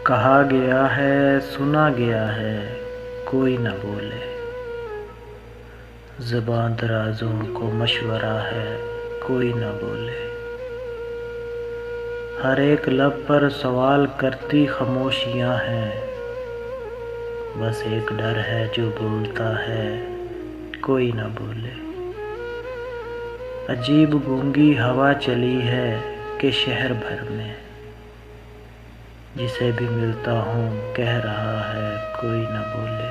کہا گیا ہے سنا گیا ہے کوئی نہ بولے، زبان درازوں کو مشورہ ہے کوئی نہ بولے، ہر ایک لب پر سوال کرتی خاموشیاں ہیں، بس ایک ڈر ہے جو بولتا ہے کوئی نہ بولے، عجیب گونگی ہوا چلی ہے کہ شہر بھر میں، جسے بھی ملتا ہوں کہہ رہا ہے کوئی نہ بولے،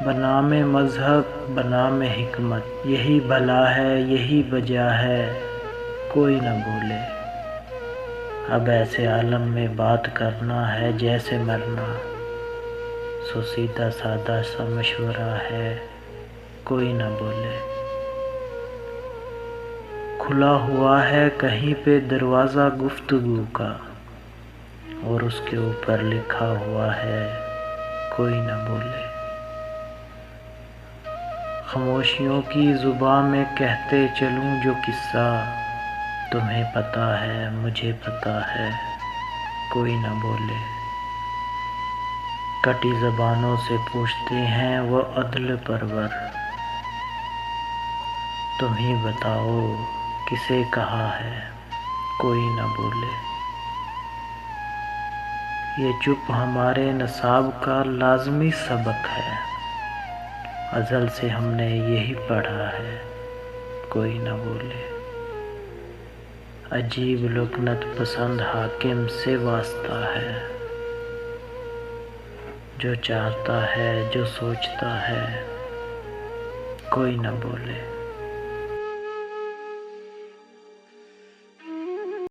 بنام مذہب بنام حکمت یہی بھلا ہے یہی وجہ ہے کوئی نہ بولے، اب ایسے عالم میں بات کرنا ہے جیسے مرنا، سو سیدھا سادہ سا مشورہ ہے کوئی نہ بولے، کھلا ہوا ہے کہیں پہ دروازہ گفتگو کا، اور اس کے اوپر لکھا ہوا ہے کوئی نہ بولے، خاموشیوں کی زبان میں کہتے چلوں جو قصہ، تمہیں پتہ ہے مجھے پتہ ہے کوئی نہ بولے، کٹی زبانوں سے پوچھتے ہیں وہ عدل پرور، تم ہی بتاؤ کسے کہا ہے کوئی نہ بولے، یہ چپ ہمارے نصاب کا لازمی سبق ہے، ازل سے ہم نے یہی پڑھا ہے کوئی نہ بولے، عجیب لکنت پسند حاکم سے واسطہ ہے، جو چاہتا ہے جو سوچتا ہے کوئی نہ بولے۔